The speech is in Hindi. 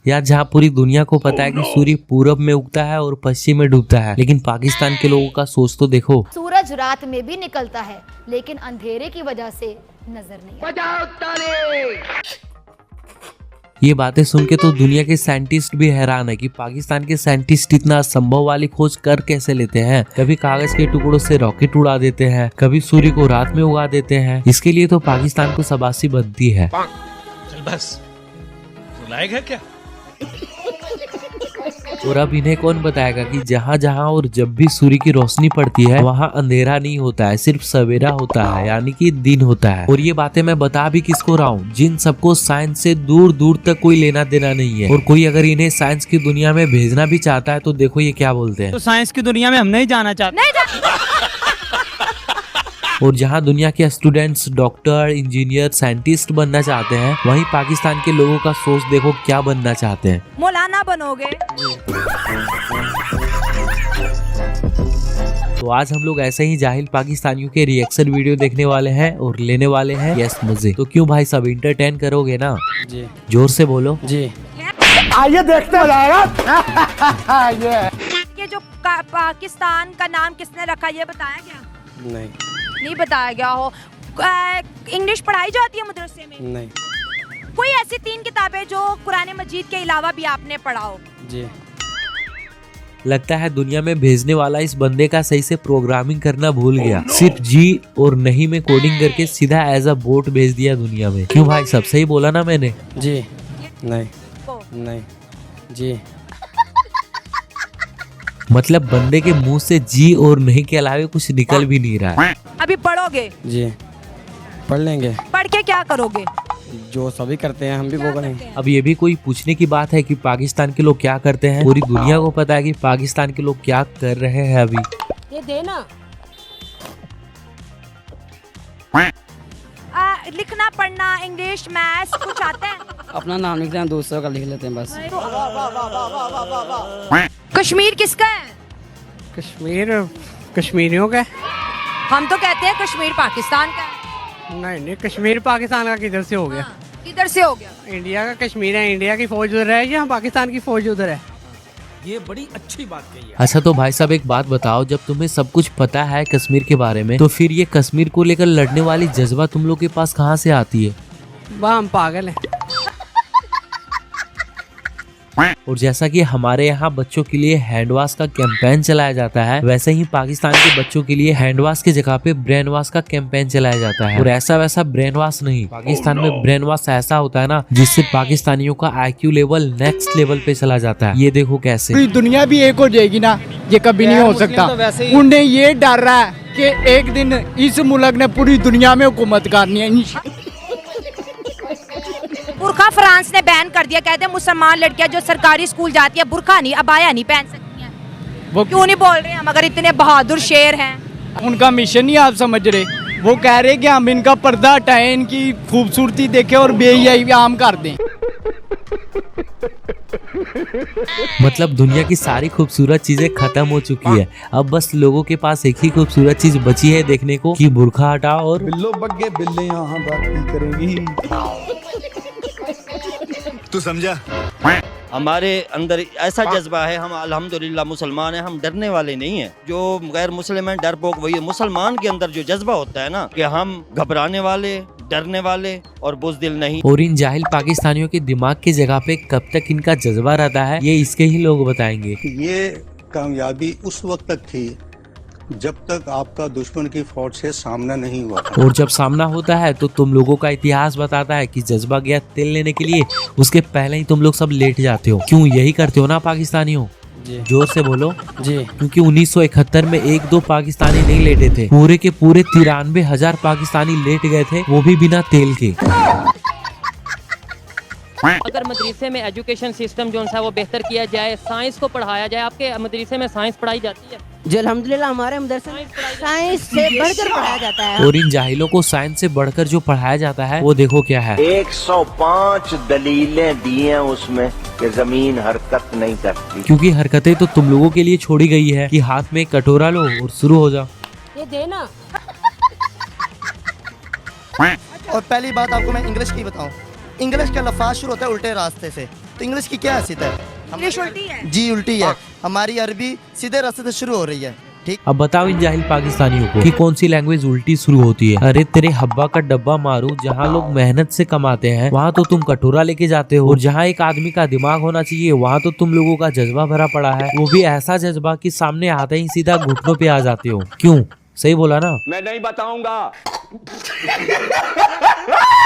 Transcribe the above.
या जहाँ पूरी दुनिया को पता है कि सूर्य पूरब में उगता है और पश्चिम में डूबता है, लेकिन पाकिस्तान के लोगों का सोच तो देखो। सूरज रात में भी निकलता है लेकिन अंधेरे की वजह से नजर नहीं आता। ये बातें सुन के तो दुनिया के साइंटिस्ट भी हैरान है कि पाकिस्तान के साइंटिस्ट इतना असंभव वाली खोज कर कैसे लेते हैं। कभी कागज के टुकड़ों से रॉकेट उड़ा देते हैं, कभी सूर्य को रात में उगा देते हैं। इसके लिए तो पाकिस्तान को शाबाशी बनती है। चल बस, रुलाएगा क्या? और अब इन्हें कौन बताएगा कि जहाँ जहाँ और जब भी सूर्य की रोशनी पड़ती है वहाँ अंधेरा नहीं होता है, सिर्फ सवेरा होता है, यानी कि दिन होता है। और ये बातें मैं बता भी किसको रहा हूँ, जिन सबको साइंस से दूर दूर तक कोई लेना देना नहीं है। और कोई अगर इन्हें साइंस की दुनिया में भेजना भी चाहता है तो देखो ये क्या बोलते हैं, तो साइंस की दुनिया में हम नहीं जाना चाहते। और जहाँ दुनिया के स्टूडेंट्स डॉक्टर, इंजीनियर, साइंटिस्ट बनना चाहते हैं, वहीं पाकिस्तान के लोगों का सोच देखो क्या बनना चाहते हैं। मौलाना बनोगे। तो आज हम लोग ऐसे ही जाहिल पाकिस्तानियों के रिएक्शन वीडियो देखने वाले हैं और लेने वाले हैं यस मजे। तो क्यों भाई सब एंटरटेन करोगे ना? जी जोर से बोलो जी। आइए देखते हैं। ये जो पाकिस्तान का नाम किसने रखा ये बताया गया? नहीं बताया गया हो। इंग्लिश पढ़ाई जाती है मदरसे में? नहीं। कोई ऐसी 3 किताबें जो कुरान मजीद के अलावा भी आपने पढ़ा हो? जी। लगता है दुनिया में भेजने वाला इस बंदे का सही से प्रोग्रामिंग करना भूल गया, सिर्फ जी और नहीं में कोडिंग करके सीधा एज अ बोट भेज दिया दुनिया में। क्यों भाई सब सही बोला ना मैंने? जी नहीं नहीं जी। मतलब बंदे के मुंह से जी और नहीं के अलावा कुछ निकल भी नहीं रहा है। अभी पढ़ोगे? जी पढ़ लेंगे। पढ़ के क्या करोगे? जो सभी करते हैं हम भी वो करेंगे। अब ये भी कोई पूछने की बात है कि पाकिस्तान के लोग क्या करते हैं? पूरी दुनिया को पता है कि पाकिस्तान के लोग क्या कर रहे हैं अभी। ये देना। लिखना पढ़ना इंग्लिश मैथ्स कुछ आता है? अपना नाम लिखते हैं, दूसरों का लिख लेते हैं बस। कश्मीर किसका है? कश्मीर कश्मीरियों का है। हम तो कहते हैं कश्मीर पाकिस्तान का है। नहीं कश्मीर पाकिस्तान का किधर से हो गया? किधर से हो गया? इंडिया का कश्मीर है, इंडिया की फौज उधर है या पाकिस्तान की फौज उधर है? ये बड़ी अच्छी बात कही है। अच्छा तो भाई साहब एक बात बताओ, जब तुम्हें सब कुछ पता है कश्मीर के बारे में, तो फिर ये कश्मीर को लेकर लड़ने वाली जज्बा तुम लोग के पास कहाँ से आती है? वाह हम पागल हैं। और जैसा कि हमारे यहाँ बच्चों के लिए हैंड वॉश का कैंपेन चलाया जाता है, वैसे ही पाकिस्तान के बच्चों के लिए हैंड वॉश की जगह पे ब्रेन वॉश का कैंपेन चलाया जाता है। और ऐसा वैसा ब्रेन वॉश नहीं, पाकिस्तान में ब्रेन वॉश ऐसा होता है ना जिससे पाकिस्तानियों का IQ लेवल नेक्स्ट लेवल पे चला जाता है। ये देखो कैसे। पूरी दुनिया भी एक हो जाएगी ना, ये कभी नहीं हो सकता। उन्हें ये डर रहा है कि एक दिन इस मुल्क ने पूरी दुनिया में हुकूमत करनी है। बुरखा फ्रांस ने बैन कर दिया, कहते हैं मुसलमान लड़कियां जो सरकारी स्कूल जाती है बुरखा नहीं अबाया नहीं पहन सकती हैं। वो क्यों नहीं बोल रहे हम अगर इतने बहादुर शेर हैं? उनका मिशन ही आप समझ रहे, वो कह रहे कि हम इनका पर्दा हटाएं, इनकी खूबसूरती देखें और बेहयाई आम कर दें। मतलब दुनिया की सारी खूबसूरत चीजें खत्म हो चुकी है, अब बस लोगों के पास एक ही खूबसूरत चीज बची है देखने को कि बुरखा हटाओ और बिल्लो बग्गे बिल्ले यहाँ बात करेंगी। तू समझा? हमारे अंदर ऐसा जज्बा है, हम अल्हम्दुलिल्लाह मुसलमान हैं, हम डरने वाले नहीं हैं। जो गैर मुस्लिम हैं डरपोक वही है। मुसलमान के अंदर जो जज्बा होता है ना कि हम घबराने वाले, डरने वाले और बुज़दिल नहीं। और इन जाहिल पाकिस्तानियों के दिमाग की जगह पे कब तक इनका जज्बा रहता है ये इसके ही लोग बताएंगे। ये कामयाबी उस वक्त तक थी जब तक आपका दुश्मन की फौज से सामना नहीं हुआ। और जब सामना होता है तो तुम लोगों का इतिहास बताता है कि जज्बा गया तेल लेने के लिए, उसके पहले ही तुम लोग सब लेट जाते हो। क्यों यही करते हो ना पाकिस्तानियों? जोर से बोलो। जी क्योंकि 1971 में 1-2 पाकिस्तानी नहीं लेटे थे, पूरे के पूरे 93,000 पाकिस्तानी लेट गए थे, वो भी बिना तेल के। अगर मदरसे में एजुकेशन सिस्टम जो है वो बेहतर किया जाए, साइंस को पढ़ाया जाए। आपके मदरसे में साइंस पढ़ाई जाती है? जी अल्हम्दुलिल्लाह हमारे मदरसे में साइंस से बढ़कर पढ़ाया जाता है। और इन जाहिलों को साइंस से बढ़कर जो पढ़ाया जाता है वो देखो क्या है। 105 दलीलें दी हैं उसमें कि जमीन हरकत नहीं करती। क्योंकि हरकतें तो तुम लोगों के लिए छोड़ी गई है कि हाथ में कटोरा लो और शुरू हो जाओ। ये देना। और पहली बात आपको मैं इंग्लिश की बताऊं, इंग्लिश का लफ्ज़ शुरू होता है उल्टे रास्ते से, तो इंग्लिश की क्या हैसियत है? इंग्लिश उल्टी है। जी उल्टी है, हमारी अरबी सीधे रास्ते से शुरू हो रही है। ठीक, अब बताओ इन जाहिल पाकिस्तानियों को कि कौन सी लैंग्वेज उल्टी शुरू होती है। अरे तेरे हब्बा का डब्बा मारू, जहाँ लोग मेहनत से कमाते हैं वहाँ तो तुम कटोरा लेके जाते हो, और जहाँ एक आदमी का दिमाग होना चाहिए वहाँ तो तुम लोगों का जज्बा भरा पड़ा है, वो भी ऐसा जज्बा कि सामने आते ही सीधा घुटनों पे आ जाते हो। क्यों? सही बोला ना? मैं नहीं बताऊंगा।